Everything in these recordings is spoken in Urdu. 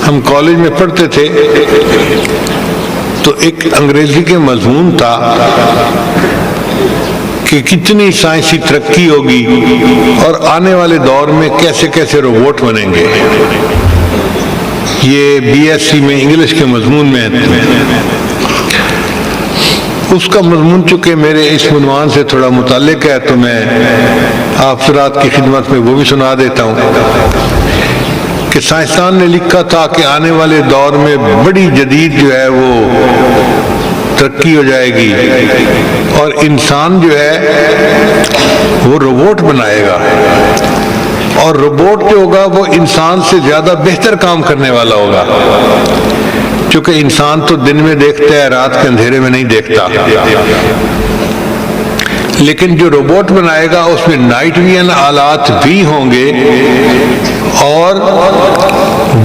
ہم کالج میں پڑھتے تھے تو ایک انگریزی کے مضمون تھا کہ کتنی سائنسی ترقی ہوگی اور آنے والے دور میں کیسے کیسے روبوٹ بنیں گے. یہ BSc میں انگلش کے مضمون میں اس کا مضمون چونکہ میرے اس عنوان سے تھوڑا متعلق ہے تو میں آپ حضرات کی خدمت میں وہ بھی سنا دیتا ہوں کہ سائنسدان نے لکھا تھا کہ آنے والے دور میں بڑی جدید جو ہے وہ ترقی ہو جائے گی اور انسان جو ہے وہ روبوٹ بنائے گا اور روبوٹ جو ہوگا وہ انسان سے زیادہ بہتر کام کرنے والا ہوگا چونکہ انسان تو دن میں دیکھتا ہے رات کے اندھیرے میں نہیں دیکھتا لیکن جو روبوٹ بنائے گا اس میں نائٹ ویژن آلات بھی ہوں گے اور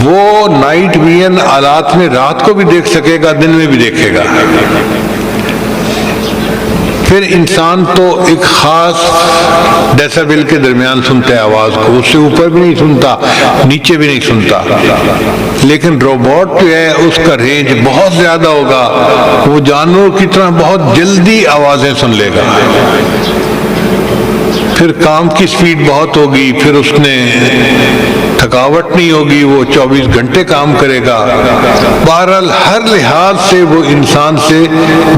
وہ نائٹ ویژن آلات میں رات کو بھی دیکھ سکے گا دن میں بھی دیکھے گا. پھر انسان تو ایک خاص ڈیسیبل کے درمیان سنتا ہے آواز کو, اس سے اوپر بھی نہیں سنتا نیچے بھی نہیں سنتا, لیکن روبوٹ جو ہے اس کا رینج بہت زیادہ ہوگا, وہ جانور کی طرح بہت جلدی آوازیں سن لے گا. پھر کام کی سپیڈ بہت ہوگی, پھر اس نے تھکاوٹ نہیں ہوگی, وہ 24 گھنٹے کام کرے گا. بہرحال ہر لحاظ سے وہ انسان سے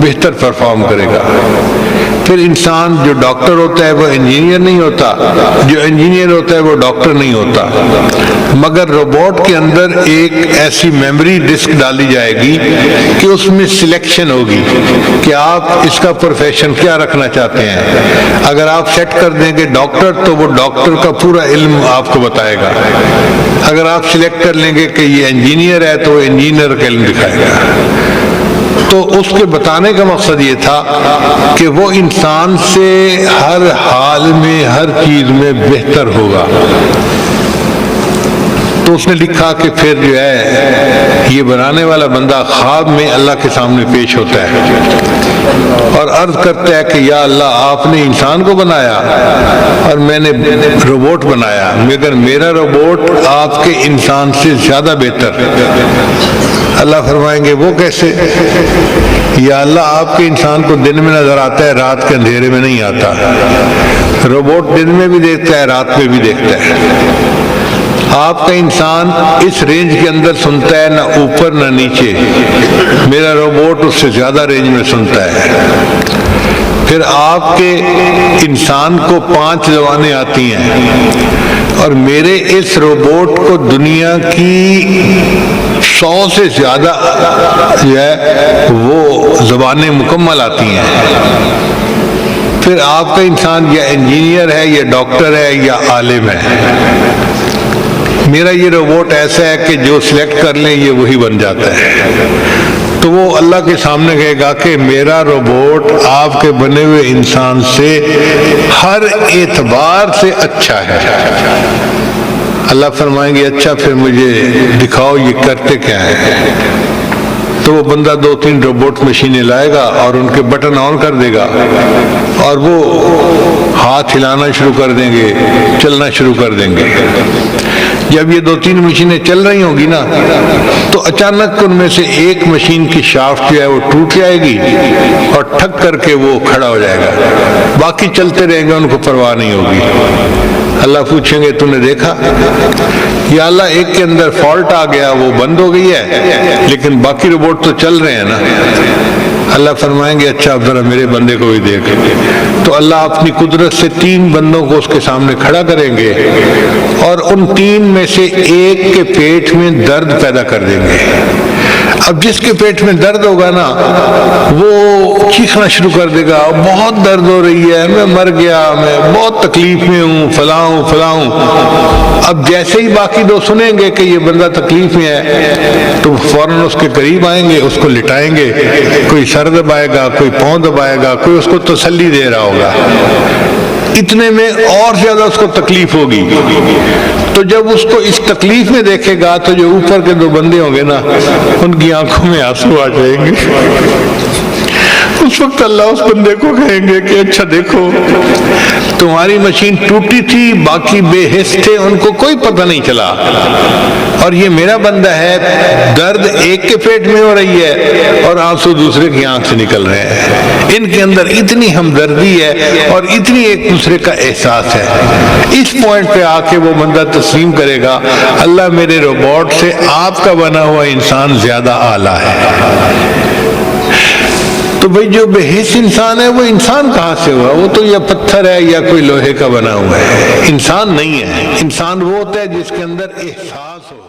بہتر پرفارم کرے گا. پھر انسان جو ڈاکٹر ہوتا ہے وہ انجینئر نہیں ہوتا, جو انجینئر ہوتا ہے وہ ڈاکٹر نہیں ہوتا, مگر روبوٹ کے اندر ایک ایسی میموری ڈسک ڈالی جائے گی کہ اس میں سلیکشن ہوگی کہ آپ اس کا پروفیشن کیا رکھنا چاہتے ہیں. اگر آپ سیٹ کر دیں گے ڈاکٹر تو وہ ڈاکٹر کا پورا علم آپ کو بتائے گا. اگر آپ سلیکٹ کر لیں گے کہ یہ انجینئر ہے تو وہ انجینئر کا علم دکھائے گا. تو اس کے بتانے کا مقصد یہ تھا کہ وہ انسان سے ہر حال میں ہر چیز میں بہتر ہوگا. تو اس نے لکھا کہ پھر جو ہے یہ بنانے والا بندہ خواب میں اللہ کے سامنے پیش ہوتا ہے اور عرض کرتا ہے کہ یا اللہ آپ نے انسان کو بنایا اور میں نے روبوٹ بنایا, مگر میرا روبوٹ آپ کے انسان سے زیادہ بہتر. اللہ فرمائیں گے وہ کیسے؟ یا اللہ آپ کے انسان کو دن میں نظر آتا ہے رات کے اندھیرے میں نہیں آتا, روبوٹ دن میں بھی دیکھتا ہے رات میں بھی دیکھتا ہے. آپ کا انسان اس رینج کے اندر سنتا ہے نہ اوپر نہ نیچے, میرا روبوٹ اس سے زیادہ رینج میں سنتا ہے. پھر آپ کے انسان کو 5 زبانیں آتی ہیں اور میرے اس روبوٹ کو دنیا کی 100 سے زیادہ جو ہے وہ زبانیں مکمل آتی ہیں. پھر آپ کا انسان یا انجینئر ہے یا ڈاکٹر ہے یا عالم ہے. میرا یہ روبوٹ ایسا ہے کہ جو سلیکٹ کر لیں یہ وہی بن جاتا ہے. تو وہ اللہ کے سامنے کہے گا کہ میرا روبوٹ آپ کے بنے ہوئے انسان سے ہر اعتبار سے اچھا ہے. اللہ فرمائیں گے اچھا پھر مجھے دکھاؤ یہ کرتے کیا ہے. تو وہ بندہ 2-3 روبوٹ مشینیں لائے گا اور ان کے بٹن آن کر دے گا اور وہ ہاتھ ہلانا شروع کر دیں گے, چلنا شروع کر دیں گے. جب یہ 2-3 مشینیں چل رہی ہوں گی نا تو اچانک ان میں سے ایک مشین کی شافٹ جو ہے وہ ٹوٹ جائے گی اور ٹھک کر کے وہ کھڑا ہو جائے گا. باقی چلتے رہیں گے, ان کو پرواہ نہیں ہوگی. اللہ پوچھیں گے تو نے دیکھا؟ یا اللہ ایک کے اندر فالٹ آ گیا, وہ بند ہو گئی ہے, لیکن باقی روبوٹ تو چل رہے ہیں نا. اللہ فرمائیں گے اچھا ذرا میرے بندے کو بھی دیکھ. تو اللہ اپنی قدرت سے 3 بندوں کو اس کے سامنے کھڑا کریں گے اور ان 3 میں سے ایک کے پیٹ میں درد پیدا کر دیں گے. اب جس کے پیٹ میں درد ہوگا نا وہ چیخنا شروع کر دے گا, بہت درد ہو رہی ہے, میں مر گیا, میں بہت تکلیف میں ہوں, فلاں ہوں. اب جیسے ہی باقی 2 سنیں گے کہ یہ بندہ تکلیف میں ہے تو فوراً اس کے قریب آئیں گے, اس کو لٹائیں گے, کوئی سر دبائے گا, کوئی پاؤں دبائے گا, کوئی اس کو تسلی دے رہا ہوگا. اتنے میں اور زیادہ اس کو تکلیف ہوگی. تو جب اس کو اس تکلیف میں دیکھے گا تو جو اوپر کے 2 بندے ہوں گے نا ان کی آنکھوں میں آنسو آ جائیں گے. اس وقت اللہ اس بندے کو کہیں گے کہ اچھا دیکھو تمہاری مشین ٹوٹی تھی، باقی بے حس تھے، ان کو کوئی پتہ نہیں چلا، اور یہ میرا بندہ ہے، درد ایک کے پیٹ میں ہو رہی ہے اور آنسو دوسرے کی آنکھ سے نکل رہے ہیں۔ ان کے اندر اتنی ہمدردی ہے اور اتنی ایک دوسرے کا احساس ہے۔ اس پوائنٹ پہ آ کے وہ بندہ تسلیم کرے گا، اللہ میرے روبوٹ سے آپ کا بنا ہوا انسان زیادہ اعلیٰ ہے۔ تو بھئی جو بے حس انسان ہے وہ انسان کہاں سے ہوا؟ وہ تو یا پتھر ہے یا کوئی لوہے کا بنا ہوا ہے، انسان نہیں ہے۔ انسان وہ ہوتا ہے جس کے اندر احساس ہو۔